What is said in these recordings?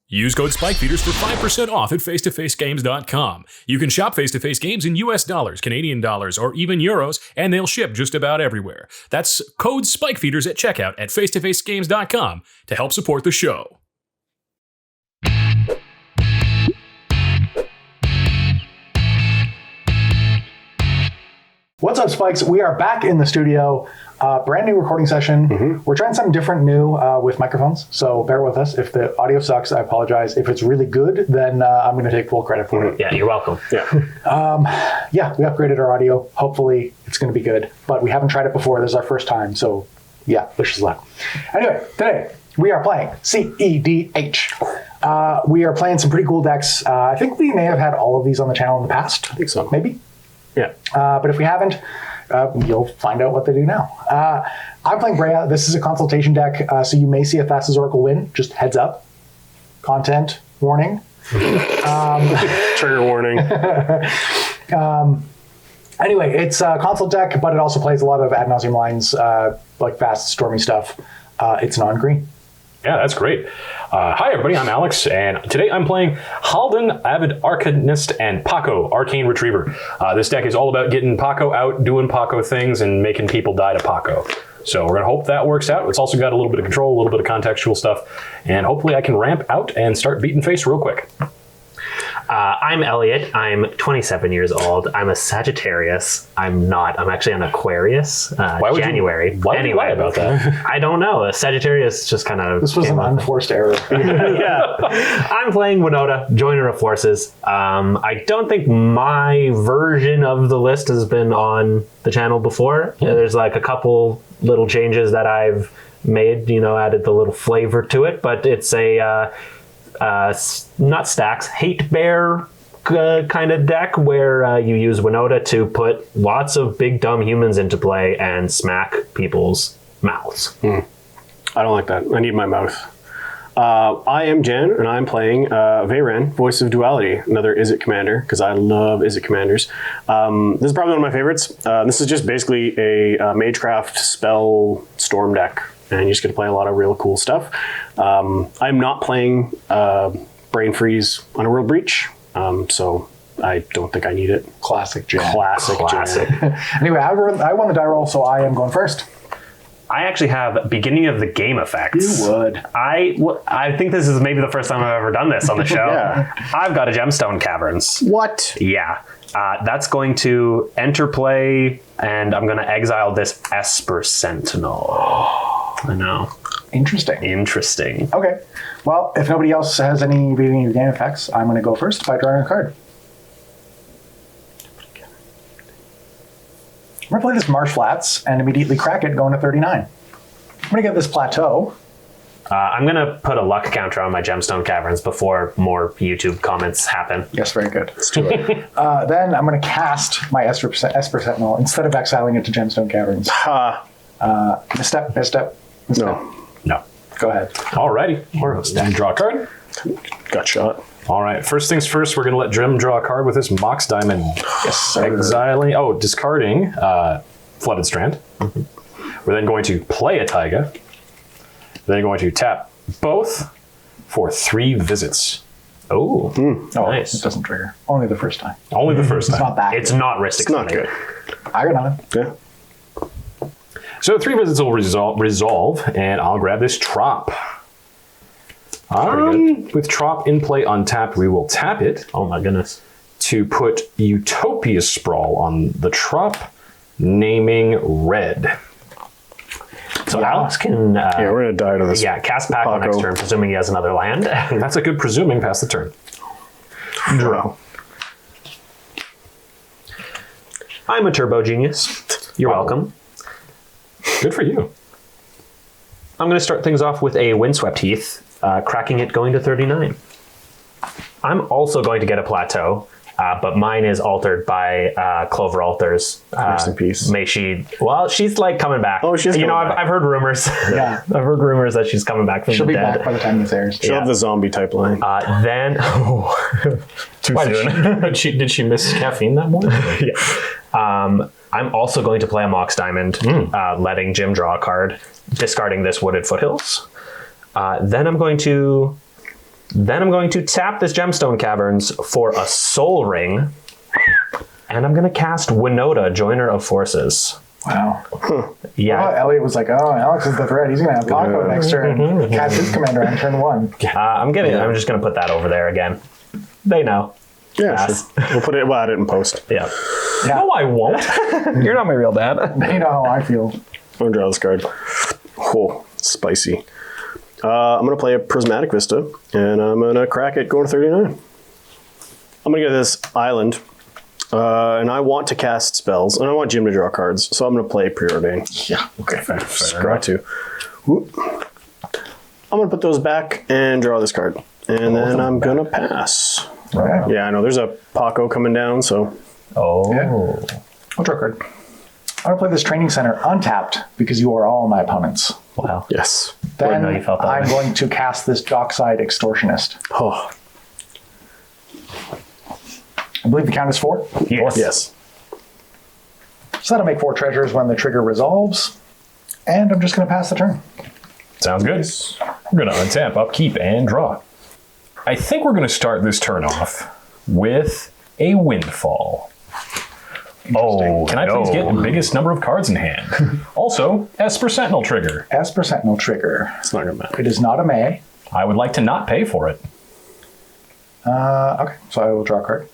Use code SPIKEFEEDERS for 5% off at face-to-facegames.com. You can shop face-to-face games in US dollars, Canadian dollars, or even euros, and they'll ship just about everywhere. That's code SPIKEFEEDERS at checkout at face-to-facegames.com to help support the show. What's up, Spikes? We are back in the studio. Brand new recording session. We're trying something different new with microphones, so bear with us. If the audio sucks, I apologize. If it's really good, then I'm going to take full credit for it. Yeah, you're welcome. Yeah, we upgraded our audio. Hopefully, it's going to be good, but we haven't tried it before. This is our first time, so yeah, wish us luck. Anyway, today we are playing cEDH. We are playing some pretty cool decks. I think we may have had all of these on the channel in the past. I think so. Maybe. Yeah. But if we haven't, you'll find out what they do now. I'm playing Breya. This is a consultation deck, so you may see a Fastest Oracle win. Just heads up. Content warning. Trigger warning. Anyway, it's a consult deck, but it also plays a lot of ad nauseam lines, like fast, stormy stuff. It's non-green. Yeah, that's great. Hi, everybody. I'm Alex, and today I'm playing Halden, Avid Arcanist, and Pako, Arcane Retriever. This deck is all about getting Pako out, doing Pako things, and making people die to Pako. So we're going to hope that works out. It's also got a little bit of control, a little bit of contextual stuff, and hopefully I can ramp out and start beating face real quick. I'm Elliot. I'm 27 years old. I'm a Sagittarius. I'm not. I'm actually an Aquarius. January. Why would you lie about that? I don't know. A Sagittarius just kind of... This was an unforced error. Yeah. I'm playing Winota, Joiner of Forces. I don't think my version of the list has been on the channel before. There's like a couple little changes that I've made, added the little flavor to it, but it's a... not stacks, hate bear kind of deck where you use Winota to put lots of big dumb humans into play and smack people's mouths. I don't like that. I need my mouth. I am Jan, and I'm playing Veyran, Voice of Duality, another Izzet commander, because I love Izzet commanders. This is probably one of my favorites. This is just basically a Magecraft spell storm deck, and you just get to play a lot of real cool stuff. I'm not playing Brain Freeze Underworld Breach, so I don't think I need it. Classic Jan. Classic. Anyway, I won the die roll, so I am going first. I actually have beginning of the game effects. You would. I think this is maybe the first time I've ever done this on the show. Yeah. I've got a Gemstone Caverns. What? Yeah. That's going to enter play, and I'm going to exile this Esper Sentinel. I know. Interesting. Okay. Well, if nobody else has any beginning of the game effects, I'm going to go first by drawing a card. I'm going to play this Marsh Flats and immediately crack it, going to 39. I'm going to get this Plateau. I'm going to put a luck counter on my Gemstone Caverns before more YouTube comments happen. Yes, very good. Let's do it. Then I'm going to cast my Esper Sentinel instead of exiling it to Gemstone Caverns. Misstep. No. Go ahead. Alrighty. Then draw a card. Got shot. All right. First things first, we're going to let Jim draw a card with this Mox Diamond. Yes, sir. Discarding Flooded Strand. We're then going to play a Taiga. Then going to tap both for 3 visits. Oh, nice. It doesn't trigger. Only the first time. Only the first It's time. not that It's good. not risk It's not extending. good. I got nothing. Yeah. So 3 visits will resolve, and I'll grab this Trop. With Trop in play untapped, we will tap it. Oh my goodness. To put Utopia Sprawl on the Trop, naming red. So Alex can... Yeah, we're going to die to this. Yeah, cast Pako next turn, presuming he has another land. That's a good presuming past the turn. Draw. I'm a turbo genius. You're welcome. Good for you. I'm going to start things off with a Windswept Heath, cracking it going to 39. I'm also going to get a Plateau, but mine is altered by Clover Altars. Rest in peace. May she... Well, she's like coming back. Oh, she's coming back. I've heard rumors. Yeah. I've heard rumors that she's coming back from She'll the be dead. back by the time this airs. She'll have the zombie type line. Then... Too soon. Did she miss caffeine that morning? Yeah. I'm also going to play a Mox Diamond, letting Jim draw a card, discarding this Wooded Foothills. Then I'm going to Then I'm going to tap this Gemstone Caverns for a Soul Ring. And I'm going to cast Winota, Joiner of Forces. Wow. Yeah. Elliot was like, oh, Alex is the threat. He's going to have Pako next turn. Cast his commander on turn 1. I'm just going to put that over there again. They know. Yeah, sure. We'll add it in post. Yeah. No, I won't. You're not my real dad. They know how I feel. I'm going to draw this card. Oh, spicy. I'm going to play a Prismatic Vista, and I'm going to crack it going to 39. I'm going to get this island, and I want to cast spells, and I want Jim to draw cards, so I'm going to play Preordain. Yeah. Okay. Fair Draw 2. Whoop. I'm going to put those back and draw this card, and then I'm going to pass. Right. Yeah, I know there's a Pako coming down, so... Oh. Yeah. I'll draw a card. I'm going to play this Training Center untapped because you are all my opponents. Wow. Yes. Then know you felt that I'm way. going to cast this Dockside Extortionist. Oh, I believe the count is 4. yes. So that'll make 4 treasures when the trigger resolves. And I'm just going to pass the turn. Sounds good. We're going to untap, upkeep, and draw. I think we're going to start this turn off with a Windfall. Oh, Can I please get the biggest number of cards in hand? Also, Esper Sentinel trigger. Esper Sentinel trigger. It's not going to matter. It is not a May. I would like to not pay for it. Okay, so I will draw a card.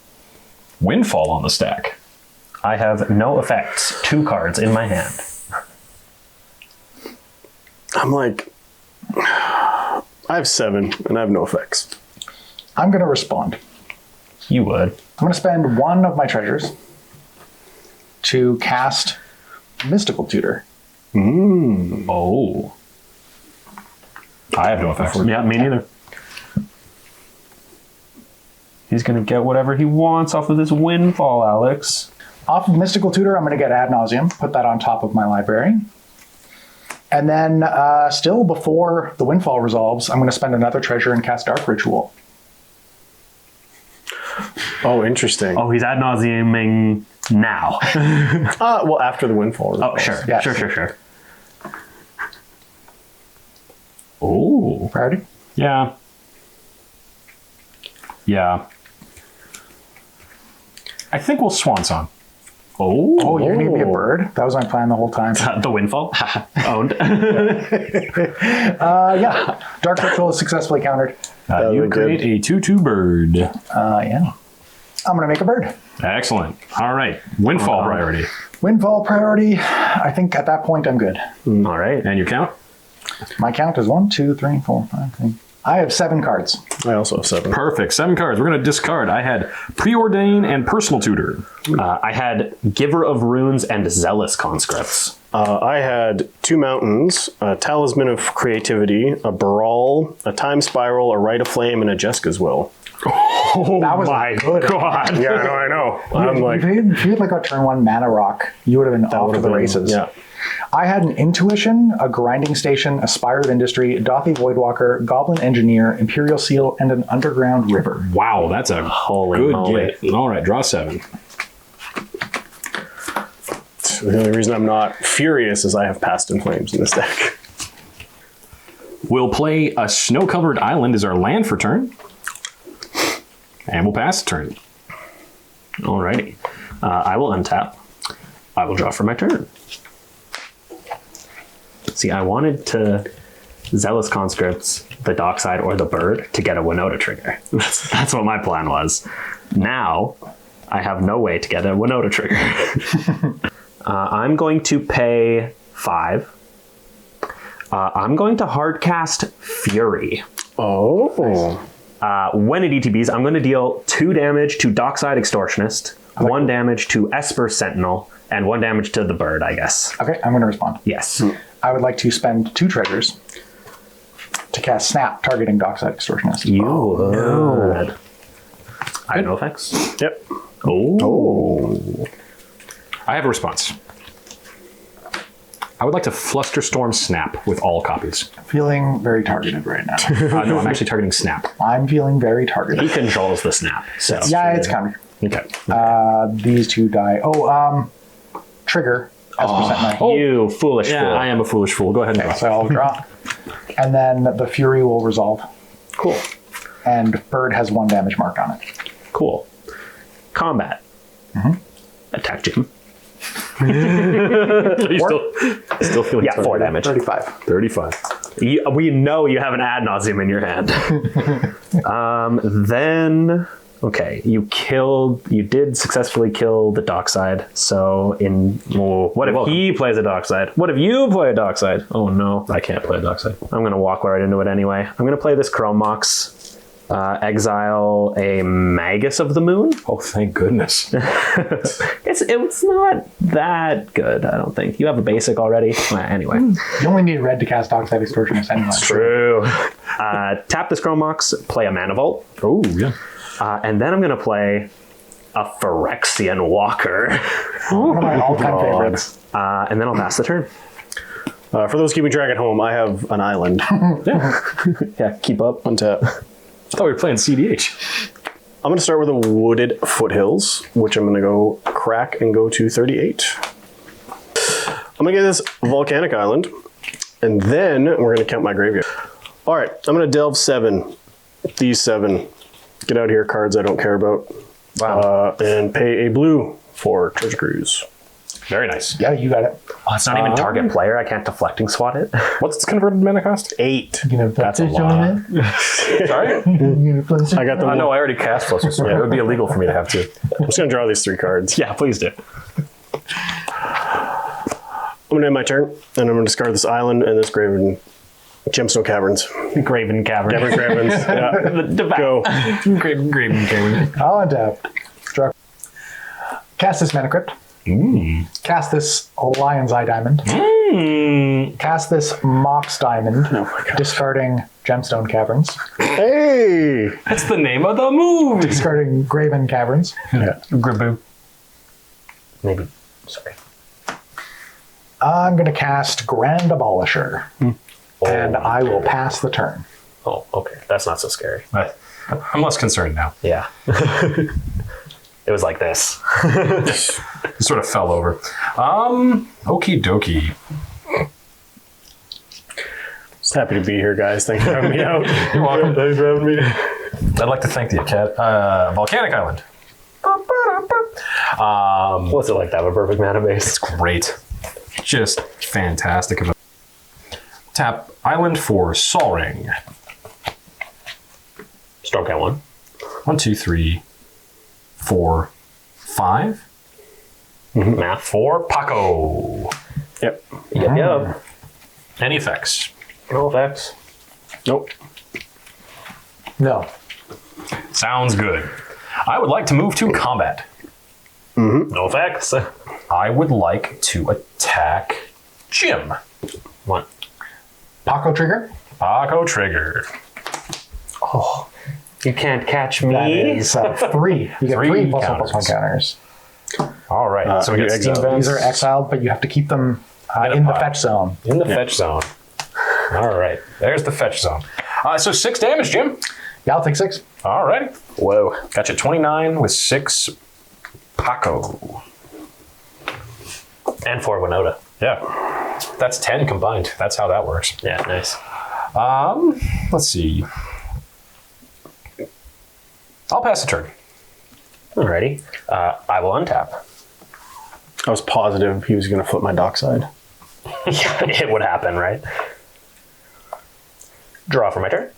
Windfall on the stack. I have no effects. 2 cards in my hand. I'm like... I have 7, and I have no effects. I'm going to respond. You would. I'm going to spend 1 of my treasures to cast Mystical Tutor. Oh. I have no effects. Yeah, me neither. He's going to get whatever he wants off of this Windfall, Alex. Off of Mystical Tutor, I'm going to get Ad Nauseam, put that on top of my library. And then, still before the Windfall resolves, I'm going to spend another treasure and cast Dark Ritual. Oh, interesting. Oh, he's ad nauseaming now. Well, after the Windfall. Oh, sure. Yes. Sure. Oh. Priority? Yeah. Yeah. I think we'll Swan Song. Oh, you're going to give me a bird? That was my plan the whole time. The Windfall? Owned. Yeah. Dark Ritual is successfully countered. You would be create a 2/2 bird. Yeah. I'm going to make a bird. Excellent. All right. Windfall priority. Windfall priority. I think at that point I'm good. All right. And your count? My count is 1, 2, 3, 4, 5, 6. I have 7 cards. I also have 7. Perfect. 7 cards. We're going to discard. I had Preordain and Personal Tutor. I had Giver of Runes and Zealous Conscripts. I had 2 mountains, a Talisman of Creativity, a Brawl, a Time Spiral, a Rite of Flame, and a Jessica's Will. That was My good. God. Yeah, I know. I'm like, If you had like a turn 1 mana rock, you would have been off to the races. Yeah. I had an Intuition, a Grinding Station, a Spire of Industry, Dothy Voidwalker, Goblin Engineer, Imperial Seal, and an Underground River. Wow, that's a Holy good moly. get. All right, draw 7. The only reason I'm not furious is I have Past in Flames in this deck. We'll play a Snow-Covered Island as our land for turn. And we'll pass the turn. Alrighty. I will untap. I will draw for my turn. See, I wanted to Zealous Conscripts, the Dockside, or the Bird to get a Winota trigger. That's what my plan was. Now, I have no way to get a Winota trigger. I'm going to pay 5. I'm going to hardcast Fury. Oh. When it ETBs, I'm going to deal 2 damage to Dockside Extortionist, 1 damage to Esper Sentinel, and 1 damage to the Bird, I guess. Okay, I'm going to respond. Yes. I would like to spend 2 treasures to cast Snap, targeting Dockside Extortionist. You would. I have no effects. Yep. Oh. I have a response. I would like to Flusterstorm Snap with all copies. Feeling very targeted right now. No, I'm actually targeting Snap. I'm feeling very He targeted. controls the snap. So. Yeah, it's countered. Okay. These 2 die. Trigger. Esper Sentinel. You foolish Yeah, fool. I am a foolish fool. Go ahead and draw. So I'll draw. And then the Fury will resolve. Cool. and bird has 1 damage marked on it. Cool. Combat. Attack Jim. Are you still feeling Yeah, 4 damage. 35. 35. We know you have an ad nauseum in your hand. Then, okay, you did successfully kill the dockside. So what if he plays a dockside? What if you play a dockside? Oh no. I can't play a dockside. I'm going to walk right into it anyway. I'm going to play this Chrome Mox. Exile a Magus of the Moon. Oh, thank goodness. It's not that good, I don't think. You have a basic already. Anyway. You only need red to cast Dockside Extortionist anyway. True. Tap this Chrome Mox, play a Mana Vault. Oh, yeah. And then I'm going to play a Phyrexian Walker. One of my all-time favorites. And then I'll pass the turn. For those keeping track at home, I have an island. Yeah, keep up. Untap. I thought we were playing CEDH. I'm going to start with the Wooded Foothills, which I'm going to go crack and go to 38. I'm going to get this Volcanic Island, and then we're going to count my graveyard. All right, I'm going to delve 7. These 7. Get out of here, cards I don't care about. Wow. And pay a blue for Treasure Cruise. Very nice. Yeah, you got it. Oh, it's not even target player. I can't deflecting swat it. What's its converted mana cost? 8. That's a lot. Sorry? I got the. No, I already cast Fluster Sword. It would be illegal for me to have to. I'm just going to draw these 3 cards. Yeah, please do. I'm going to end my turn, and I'm going to discard this island and this Graven Gemstone Caverns. Graven Cavern. Caverns. Yeah. Go. Graven. I'll untap. Draw. Cast this Mana Crypt. Cast this Lion's Eye Diamond. Cast this Mox Diamond, discarding Gemstone Caverns. Hey! That's the name of the movie. Discarding Graven Caverns. Griboo. Maybe. Sorry. I'm going to cast Grand Abolisher. And I will pass the turn. Oh, okay. That's not so scary. I'm less concerned now. Yeah. It was like this. It sort of fell over. Okie dokie. Just happy to be here, guys. Thanks for having me out. You're welcome. Thanks for having me. I'd like to thank the Volcanic Island. What's it like to have a perfect mana base? It's great. Just fantastic. Tap Island for Sol Ring. Storm count 1. 1, 2, 3, 4, 5. Math for Pako. Yep. Yep. Any effects? No effects. Nope. No. Sounds good. I would like to move to combat. No effects. I would like to attack Jim. 1. Pako trigger. Pako trigger. Oh, You can't catch me. that is 3. You get 3 3 +1/+1 counters. All right. So we you get Steam exile. Vents These are exiled, but you have to keep them in the fetch zone. in the fetch zone. All right. There's the fetch zone. So 6 damage, Jim. Yeah, I'll take 6. All right. Whoa. Got you 29 with 6 Pako. And 4 Winota. Yeah. That's 10 combined. That's how that works. Yeah, nice. Let's see. I'll pass the turn. Alrighty. I will untap. I was positive he was going to flip my dockside. Yeah, it would happen, right? Draw for my turn.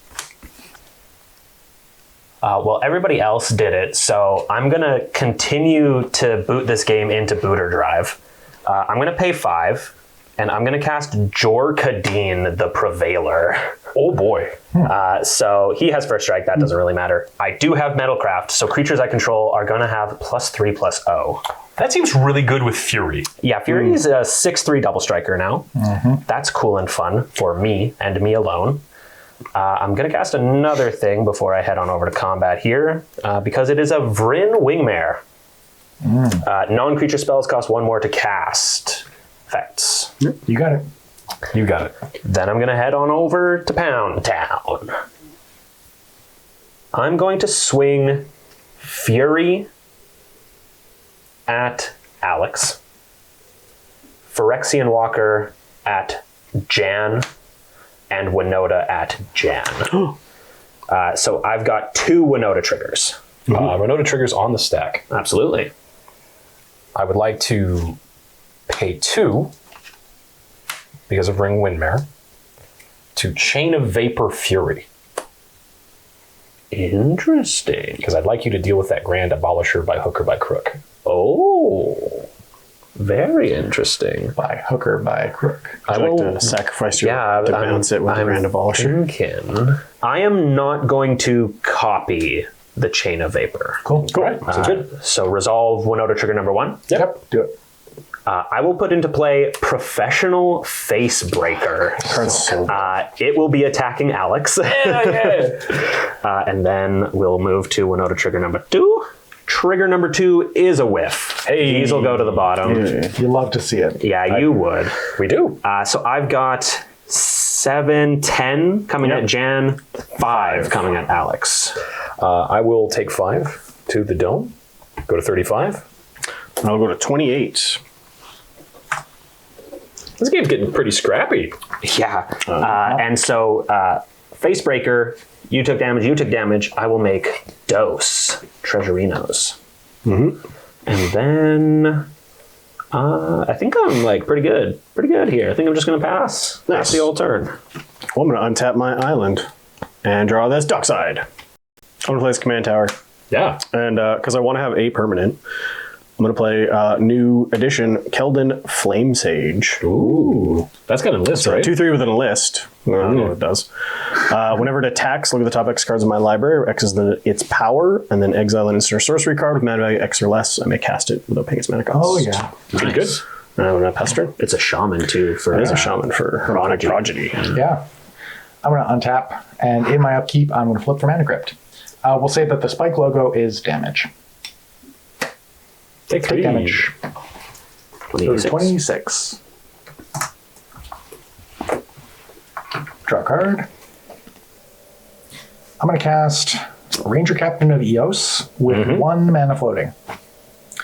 Well, everybody else did it, so I'm going to continue to boot this game into booter drive. I'm going to pay 5, and I'm going to cast Jor Kadeen, the Prevailer. Oh boy. So he has first strike, that doesn't really matter. I do have Metalcraft, so creatures I control are going to have +3/+0. That seems really good with Fury. Yeah, Fury is a 6/3 double striker now. That's cool and fun for me and me alone. I'm going to cast another thing before I head on over to combat here, because it is a Vryn Wingmare. Non-creature spells cost 1 more to cast. Effects. You got it. You got it. Then I'm going to head on over to Pound Town. I'm going to swing Fury at Alex, Phyrexian Walker at Jan, and Winota at Jan. So I've got 2 Winota triggers. Winota triggers on the stack. Absolutely. I would like to pay 2 because of Ring Windmare to Chain of Vapor Fury. Interesting. Because I'd like you to deal with that Grand Abolisher by hook or by crook. Oh, very interesting. By hook or by crook. I'd like to sacrifice your to bounce it with a Grand Abolisher. I am not going to copy the Chain of Vapor. Cool. All right, sounds good. So resolve Winota trigger number 1. Yep. Do it. I will put into play Professional Face Breaker. It will be attacking Alex. And then we'll move to Winota trigger number 2. Trigger number 2 is a whiff. Hey. These will go to the bottom. You love to see it. Yeah, you would. We do. So I've got 7, 10 coming at Jan, 5 coming at Alex. I will take 5 to the dome. Go to 35. And I'll go to 28. This game's getting pretty scrappy. Yeah. And so Facebreaker, you took damage. I will make Dose, Treasurinos. And then I think I'm like pretty good here. I think I'm just going to pass. That's the old turn. Well, I'm going to untap my island and draw this Dockside. I'm going to play this command tower. Yeah. And because I want to have a permanent, I'm going to play new edition Keldon Flame Sage. Ooh. That's got a list, right? 2/3 within a list. I don't know what it does. Whenever it attacks, look at the top X cards in my library, where X is its power, and then exile an instant or sorcery card with mana value X or less. I may cast it without paying its mana cost. Oh, yeah. Pretty good. I'm going to pass turn. It's a shaman too. It is a shaman for Prodigy. Yeah. I'm going to untap, and in my upkeep, I'm going to flip for Mana Crypt. We'll say that the spike logo is damage. Take 3 damage. 26. 26. Draw a card. I'm going to cast Ranger Captain of Eos with 1 mana floating.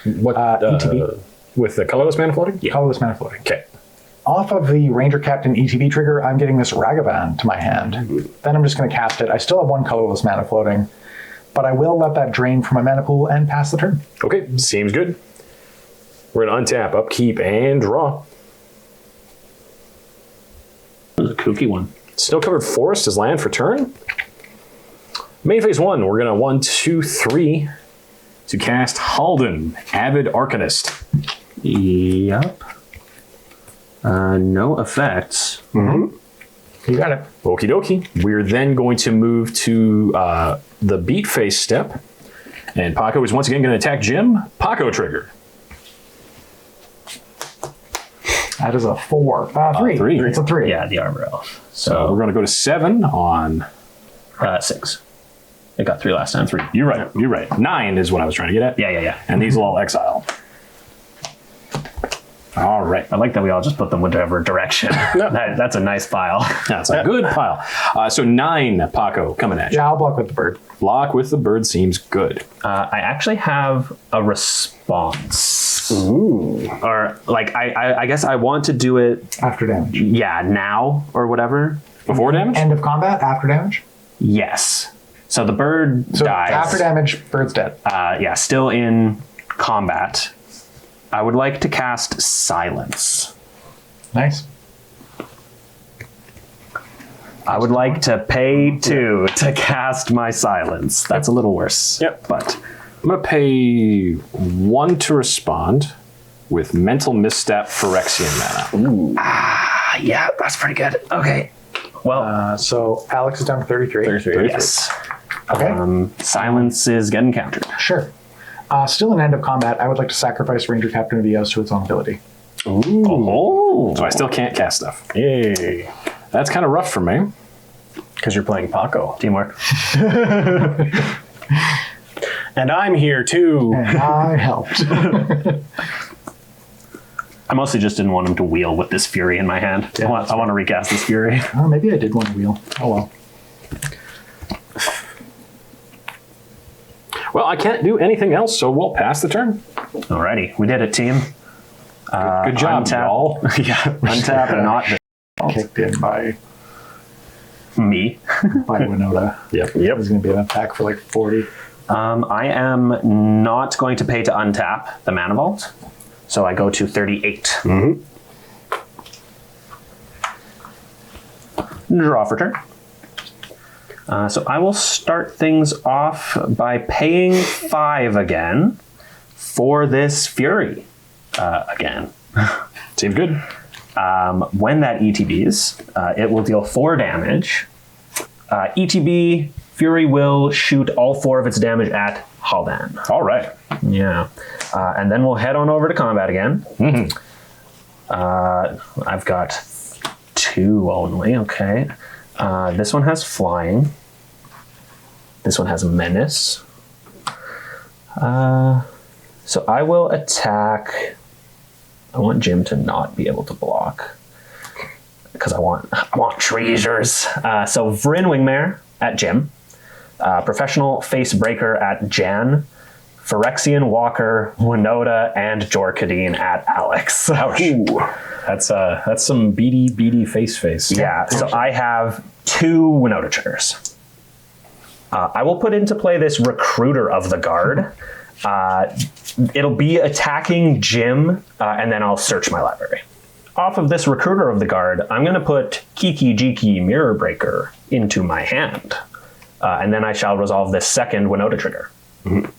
What? ETB. With the colorless mana floating? Yeah. Colorless mana floating. Okay. Off of the Ranger Captain ETB trigger, I'm getting this Ragavan to my hand. Then I'm just going to cast it. I still have 1 colorless mana floating, but I will let that drain from my mana pool and pass the turn. Okay, seems good. We're going to untap, upkeep, and draw. That was a kooky one. Snow-covered forest is land for turn. Main phase 1, we're going to 1, 2, 3 to cast Halden, Avid Arcanist. Yep. No effects. You got it. Okie dokie. We're then going to move to the beat phase step. And Pako is once again going to attack Jim. Pako trigger. That is a 4. 3. 3. It's a 3. Yeah, the armor elf. So we're going to go to 7 on... 6. It got 3 last time. 3. You're right. 9 is what I was trying to get at. Yeah. And these will all exile. All right. I like that we all just put them whichever direction. That's a nice pile. That's a good pile. So 9, Pako, coming at you. Yeah, I'll block with the bird. Block with the bird seems good. I actually have a response. Ooh. Or, like, I guess I want to do it... After damage. Yeah, now or whatever. Before damage? End of combat, after damage? Yes. So the bird So dies. after damage, bird's dead. Yeah, still in combat. I would like to cast Silence. Nice. I would like to pay 2 to cast my Silence. That's a little worse. Yep. But I'm going to pay 1 to respond with Mental Misstep Phyrexian mana. yeah, that's pretty good. Okay. Well, So Alex is down to 33. 33. yes. Okay. Silence is getting countered. Sure. Still an end of combat, I would like to sacrifice Ranger Captain of Eos to its own ability. Oh. So I still can't cast stuff. Yay. That's kind of rough for me. Because you're playing Pako. Teamwork. And I'm here too. And I helped. I mostly just didn't want him to wheel with this Fury in my hand. I want to recast this Fury. Oh, maybe I did want to wheel. Oh well. Well, I can't do anything else, so we'll pass the turn. Alrighty, we did it, team. Good job, untap. y'all. Yeah, untap and not Kicked in by... me. by Winota. Yep. It's going to be an attack for like 40. I am not going to pay to untap the Mana Vault, so I go to 38. Mm-hmm. Draw for turn. So I will start things off by paying 5 again for this Fury again. Seems good. When that ETBs, it will deal 4 damage. ETB, Fury will shoot all 4 of its damage at Haldan. All right. Yeah. And then we'll head on over to combat again. Mm-hmm. I've got 2 only, okay. This one has flying. This one has menace. So I will attack. I want Jim to not be able to block because I want treasures. So Vryn Wingmare at Jim, Professional Face Breaker at Jan, Phyrexian Walker, Winota, and Jorkadine at Alex. Ouch. That's some beady face. Yeah, so I have 2 Winota triggers. I will put into play this Recruiter of the Guard. It'll be attacking Jim, and then I'll search my library. Off of this Recruiter of the Guard, I'm going to put Kiki Jiki Mirror Breaker into my hand. And then I shall resolve this second Winota trigger. Mm-hmm.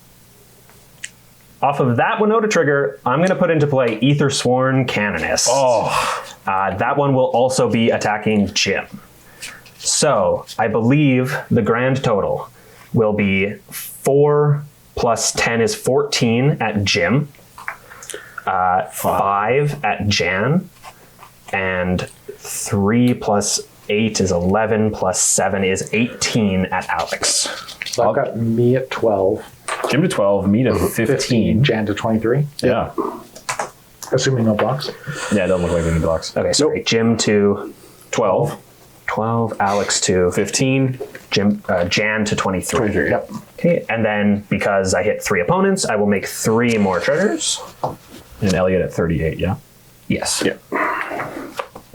Off of that Winota trigger, I'm going to put into play Aethersworn Canonist. That one will also be attacking Jim. So I believe the grand total will be 4 plus 10 is 14 at Jim, 5 at Jan, and 3 plus 8 is 11, plus 7 is 18 at Alex. So I've got me at 12. Jim to 12, me to 15. Jan to 23. Yeah. Assuming no blocks. Yeah, it doesn't look like any blocks. Okay, sorry. Jim to 12. 12, Alex to 15. Jim, Jan to 23. 23. Yep. Okay, and then because I hit 3 opponents, I will make 3 more triggers. And Elliot at 38, yeah? Yes. Yeah.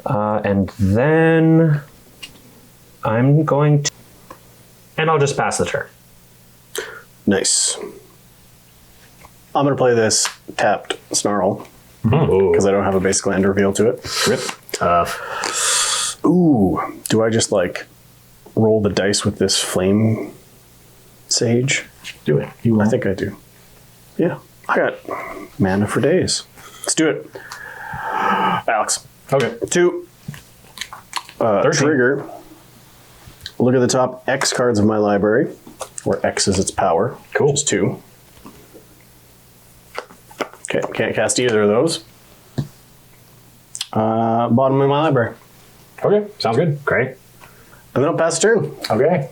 And then I'm going to... And I'll just pass the turn. Nice. I'm going to play this tapped Snarl because I don't have a basic land to reveal to it. Rip. Tough. Ooh. Do I just like roll the dice with this flame sage? Do it. You I won't. think I do. Yeah. I got mana for days. Let's do it. Alex. Okay. 2. 13. Trigger. Look at the top X cards of my library, where X is its power. Cool. Which is 2. Okay, can't cast either of those. Bottom of my library. Okay, sounds good. Great. And then I'll pass turn. Okay.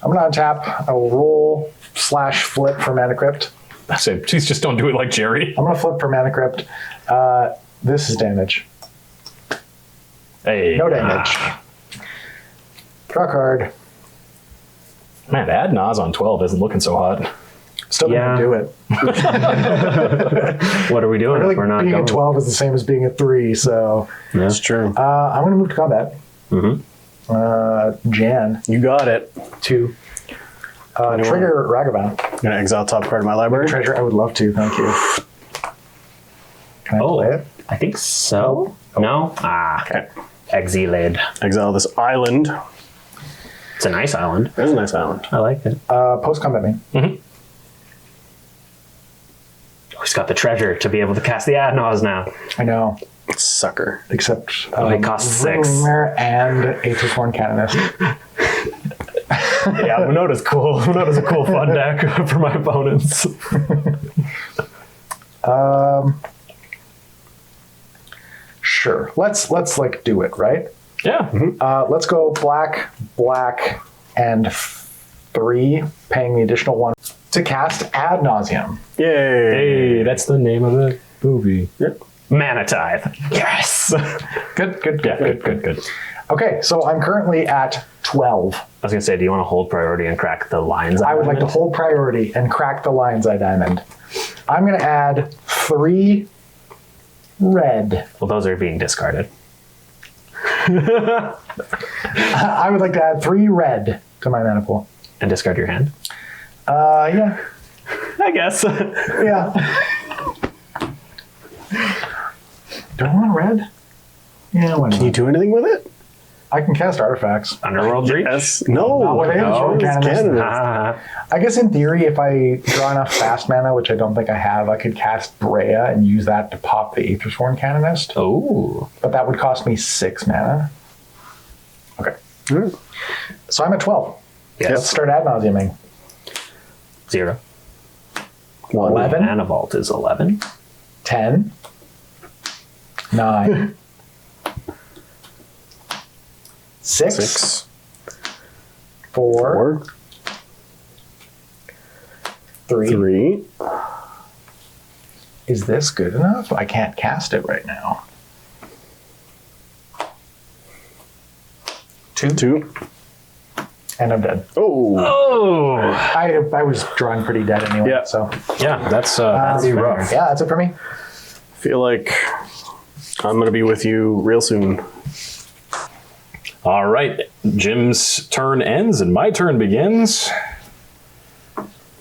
I'm going to untap. I will roll / flip for Mana Crypt. I said, please just don't do it like Jerry. I'm going to flip for Mana Crypt. This is damage. Hey. No damage. Draw a card. Man, the ad Nas on 12 isn't looking so hot. Still Yeah. going to do it. What are we doing Really, if we're not being going? at 12 is the same as being at 3, so That's true. I'm going to move to combat. Jan You got it. to trigger Ragavan. I'm going to exile top card of my library. Treasure, I would love to, thank you. Can I play it? I think so. No? Okay. Exiled. Exile this island. It's a nice island. There's a nice island. I like it. Post-combat main. He's got the treasure to be able to cast the Adnaz now. I know, Sucker. except it costs 6. Rumor and Aethersworn Canonist. Yeah, Winota's cool. Winota's a cool fun deck for my opponents. Sure, let's like do it, right? Yeah. Let's go black, and 3, paying the additional 1 to cast Ad Nauseam. Yay. Hey, that's the name of the movie. Yep. Mana Tithe. Yes! Good. Good. Okay, so I'm currently at 12. I was going to say, do you want to hold priority and crack the lines? I would like to hold priority and crack the Lion's Eye Diamond. I'm going to add 3 red. Well, those are being discarded. I would like to add 3 red to my mana pool. And discard your hand. Yeah. I guess. Yeah. Do I want red? Yeah, why Can you not? do anything with it? I can cast artifacts. Underworld Reach? Yes. No. Not with No, Aether it's Canonist. Canonist. I guess in theory, if I draw enough fast mana, which I don't think I have, I could cast Breya and use that to pop the Aethersworn Canonist. Oh. But that would cost me 6 mana. Okay. So I'm at 12. Yes. Let's start ad nauseaming. 0. 11, Mana Vault is 11. 10, 9, 6, 6, 4, 4, 3. 3. Is this good enough? I can't cast it right now. 2. 2. And I'm dead. Oh. Oh. I was drawing pretty dead anyway, Yeah. so. Yeah, that's Pretty pretty rough. Yeah, that's it for me. Feel like I'm going to be with you real soon. All right, Jim's turn ends and my turn begins.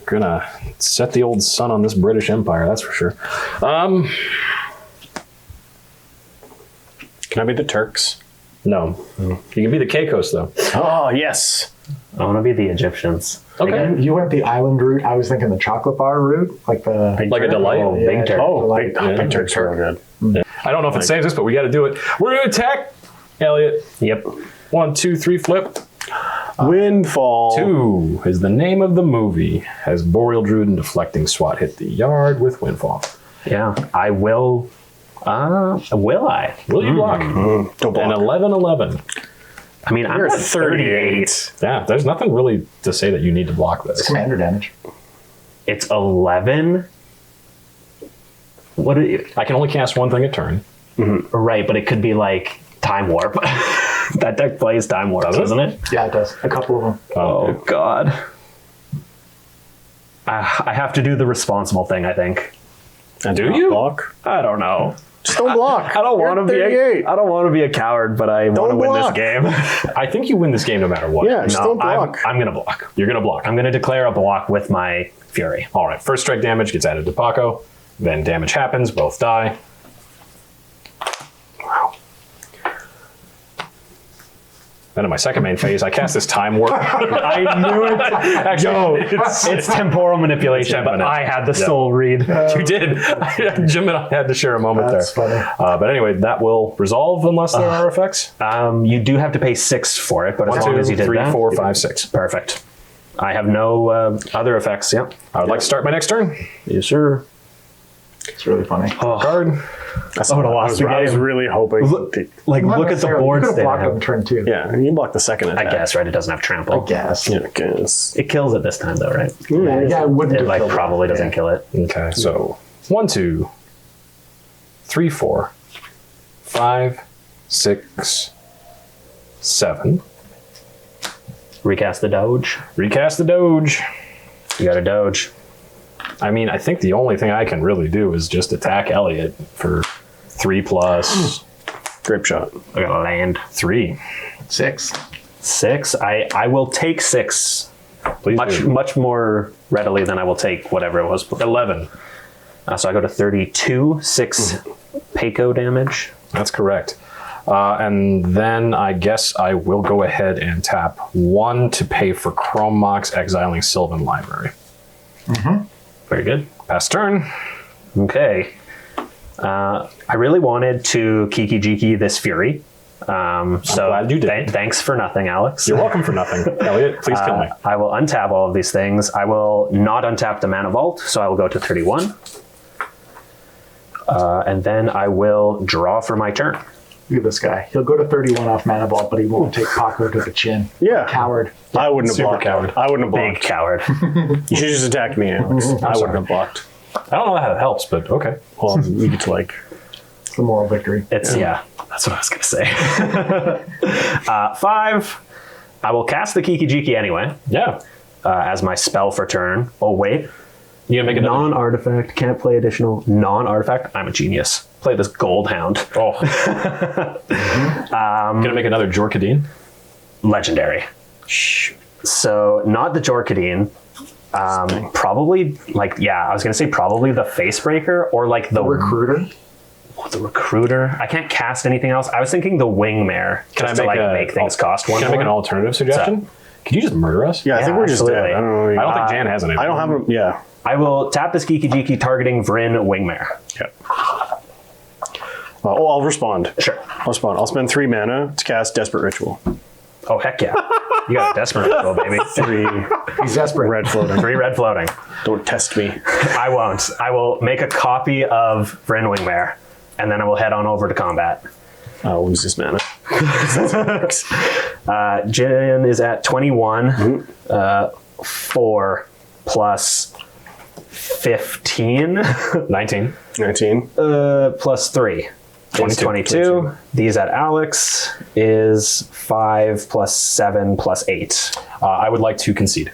Gonna set the old sun on this British Empire, that's for sure. Can I be the Turks? No, you can be the Caicos though. Oh, yes. I want to be the Egyptians. Okay. You went the island route. I was thinking the chocolate bar route, like the Like a delight. Oh, Yeah, Big Turk. Oh, Big- big Turks are real good. I don't know if it saves us, but we got to do it. We're gonna attack Elliot. Yep. 1, 2, 3, flip. Windfall. 2 is the name of the movie. As Boreal Druid and Deflecting Swat hit the yard with Windfall. Yeah. I will. Will I? Will you block? Don't An block. 11-11. I mean, I'm You're at 38. Yeah, there's nothing really to say that you need to block this. commander damage. It's 11. What? I can only cast one thing a turn. Right, but it could be like Time Warp. That deck plays Time Warp, doesn't it? Yeah, it does. A couple of them. Oh God. I have to do the responsible thing, I think. And Do not you? block? I don't know. Just don't block. I don't You're want to be. 38. I don't want to be a coward, but I want to win block. this game. I think you win this game no matter what. Yeah, just don't block. I'm gonna block. You're gonna block. I'm gonna declare a block with my Fury. All right, first strike damage gets added to Pako. Then damage happens, both die. Wow. Then in my second main phase, I cast this Time Warp. I knew it. Actually, It's temporal manipulation, but I had the soul read. you did. Jim and I had to share a moment That's there. funny. But anyway, that will resolve unless there are effects. You do have to pay 6 for it, but as 1, long 2, as you did 3, that, 4, 5, 6. perfect. I have no other effects. Yep. I would like to start my next turn. Yes, sir. It's really funny. Card. That's I would've what lost the I was game. really hoping. Like, Not look at the necessarily. board You could have state. blocked on turn 2. Yeah, you block the second I attack. guess, right? It doesn't have trample. I guess. Yeah, I guess. It kills it this time, though, right? Yeah, it wouldn't It have like killed probably doesn't kill it. Okay, so 1, 2, 3, 4, 5, 6, 7. Recast the Doge. Recast the Doge. You got a Doge. I mean, I think the only thing I can really do is just attack Elliot for 3+. Grip shot. I got a land. 3. 6. 6. I will take 6 Please do. much more readily than I will take whatever it was before. 11. So I go to 32. 6 Pako damage. That's correct. And then I guess I will go ahead and tap 1 to pay for Chrome Mox exiling Sylvan Library. Very good. Pass turn. Okay. I really wanted to Kiki Jiki this Fury. So glad you did. Thanks for nothing, Alex. You're welcome for nothing. Elliot, please kill me. I will untap all of these things. I will not untap the Mana Vault, so I will go to 31. And then I will draw for my turn. Look at this guy. He'll go to 31 off mana vault, but he won't take Pako to the chin. Yeah. Coward. I wouldn't have Super blocked. coward. I wouldn't have Big blocked. coward. You should just attack me, Alex. I sorry. wouldn't have blocked. I don't know how that helps, but okay. Well, you get to like. It's the moral victory. It's, yeah, that's what I was going to say. 5. I will cast the Kiki Jiki anyway Yeah. as my spell for turn. Oh, wait. You gonna make another? Non-artifact, can't play additional non-artifact. I'm a genius. Play this Gold Hound. Oh. Gonna make another Jorkadine? Legendary. So not the Jorkadine. Probably I was gonna say probably the Facebreaker or like the Recruiter. The Recruiter. I can't cast anything else. I was thinking the Wingmare. Can I just to make things cost one Can I make an more. alternative suggestion? Could you just murder us? Yeah, I think we're just absolutely. dead. I don't know. I don't think Jan has any. I don't have a. Yeah. I will tap this Geeky Jiki targeting Vryn Wingmare. Yeah. I'll respond. Sure. I'll respond. I'll spend 3 mana to cast Desperate Ritual. Oh, heck yeah. You got a desperate ritual, baby. 3 He's desperate. red floating. 3 red floating. Don't test me. I won't. I will make a copy of Vryn Wingmare, and then I will head on over to combat. I'll lose this mana. Jin is at 21. 4 plus 15. 19. 19. Plus 3. 22. 22. These at Alex is 5 plus 7 plus 8. I would like to concede.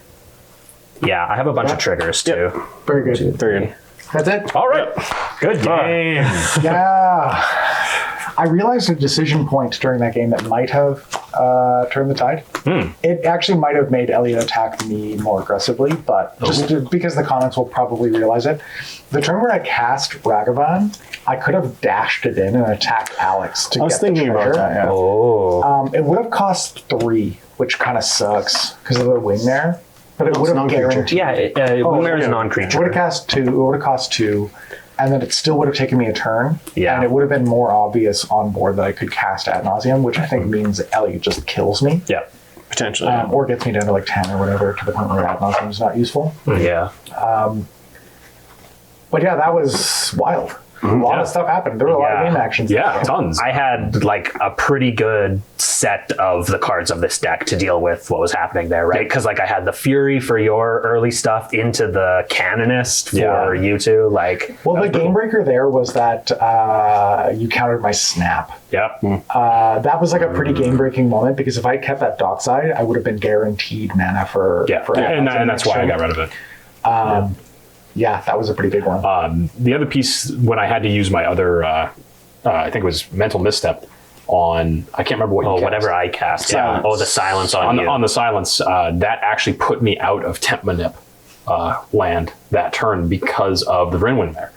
Yeah, I have a bunch of triggers too. Very good. Very good. That's it. All right. Good game. Yeah. I realized a decision point during that game that might have turned the tide. It actually might have made Elliot attack me more aggressively, but just because the comments will probably realize it. The turn where I cast Ragavan, I could have dashed it in and attacked Alex to I was get thinking the about treasure. that, yeah. Oh. It would have cost 3, which kind of sucks because of the wing there. But it would have non-creature. guaranteed. Yeah, Wingmare is yeah. non-creature. It would have cost 2. It would have cost 2, and then it still would have taken me a turn. Yeah. And it would have been more obvious on board that I could cast Ad Nauseam, which I think means Elliot just kills me. Yeah. Potentially. Or gets me down to like 10 or whatever to the point where Ad Nauseam is not useful. Yeah. But yeah, that was wild. A lot of stuff happened. There were a lot of Yeah. game actions. Yeah, tons. I had like a pretty good set of the cards of this deck to deal with what was happening there, right? Because like I had the Fury for your early stuff into the Canonist for you two. Like, Well, the game breaker there was that you countered my snap. Yep. That was like a pretty game breaking moment because if I kept that dockside, I would have been guaranteed mana for Yeah. for Ad And Nauseam that's why I next got turn. rid of it. Yeah, that was a pretty big one. The other piece, when I had to use my other, I think it was Mental Misstep on, I can't remember what you cast. whatever I cast. Yeah. Silence. Oh, the silence on you. On the silence, that actually put me out of Temp Manip land that turn because of the Vryn there.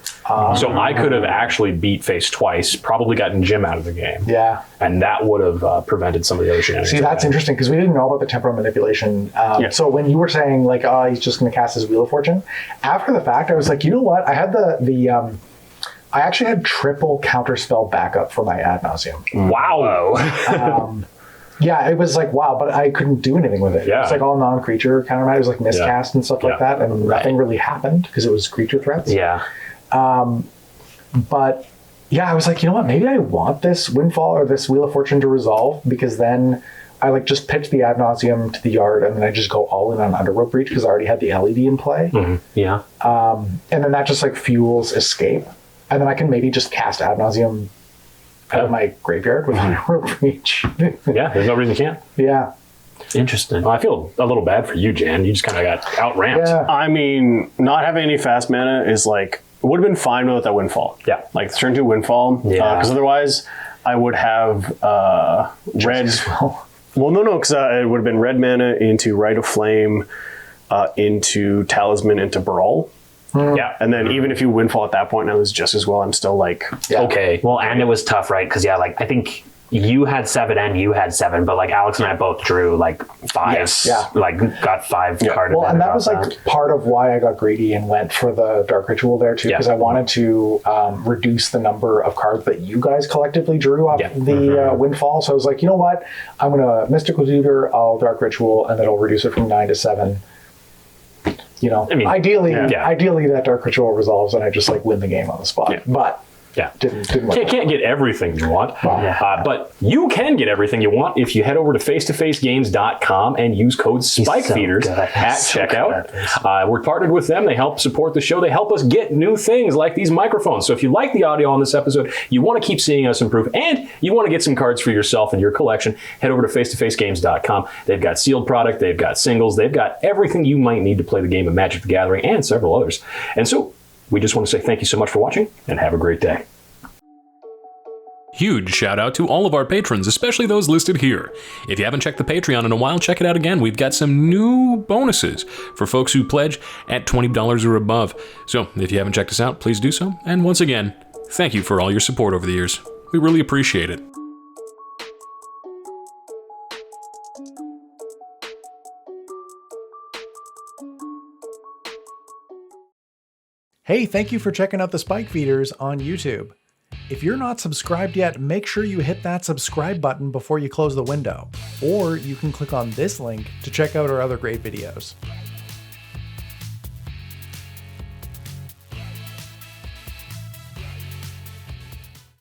So I could have actually beat face twice, probably gotten Jim out of the game. Yeah. And that would have prevented some of the other shenanigans. See, that's interesting because we didn't know about the temporal manipulation. So when you were saying like, oh, he's just going to cast his Wheel of Fortune, after the fact, I was like, you know what? I had I actually had triple counterspell backup for my Ad Nauseam. Wow. Yeah, it was like, wow, but I couldn't do anything with it. Yeah. It's like all non-creature counter. It was like miscast and stuff like that, and nothing really happened because it was creature threats. Yeah. But yeah, I was like, you know what? Maybe I want this Windfall or this Wheel of Fortune to resolve because then I like just pitch the Ad Nauseam to the yard and then I just go all in on Underworld Breach because I already had the LED in play. Yeah. And then that just like fuels Escape. And then I can maybe just cast Ad Nauseam out of my graveyard with Underworld Breach. Yeah, there's no reason you can't. Yeah. Interesting. Well, I feel a little bad for you, Jan. You just kind of got outramped. Yeah. I mean, not having any fast mana is like, it would have been fine without that Windfall. Yeah. Like turn 2 Windfall. Yeah. Because otherwise, I would have red. Well, No, because it would have been red mana into Rite of Flame, into Talisman, into Brawl. Yeah. And then even if you Windfall at that point, and I was just as well, I'm still like, Okay. Well, and it was tough, right? Because like I think you had 7 and you had 7, but like Alex and I both drew like 5. Yes. Yeah. Like got 5 card well, and advantage that off was like part of why I got greedy and went for the Dark Ritual there too, because I wanted to reduce the number of cards that you guys collectively drew off the Windfall. So I was like, you know what? I'm going to Mystical Tutor, I'll Dark Ritual, and then I'll reduce it from 9 to 7. You know, I mean, ideally that Dark Ritual resolves and I just like win the game on the spot. Yeah. But Yeah. Didn't work. Can't get everything you want, but you can get everything you want if you head over to face-to-facegames.com and use code SPIKEFEEDERS at checkout. We're partnered with them. They help support the show. They help us get new things like these microphones. So if you like the audio on this episode, you want to keep seeing us improve, and you want to get some cards for yourself and your collection, head over to face-to-facegames.com. They've got sealed product, they've got singles, they've got everything you might need to play the game of Magic the Gathering and several others. And so we just want to say thank you so much for watching, and have a great day. Huge shout out to all of our patrons, especially those listed here. If you haven't checked the Patreon in a while, check it out again. We've got some new bonuses for folks who pledge at $20 or above. So if you haven't checked us out, please do so. And once again, thank you for all your support over the years. We really appreciate it. Hey, thank you for checking out the Spike Feeders on YouTube. If you're not subscribed yet, make sure you hit that subscribe button before you close the window. Or you can click on this link to check out our other great videos.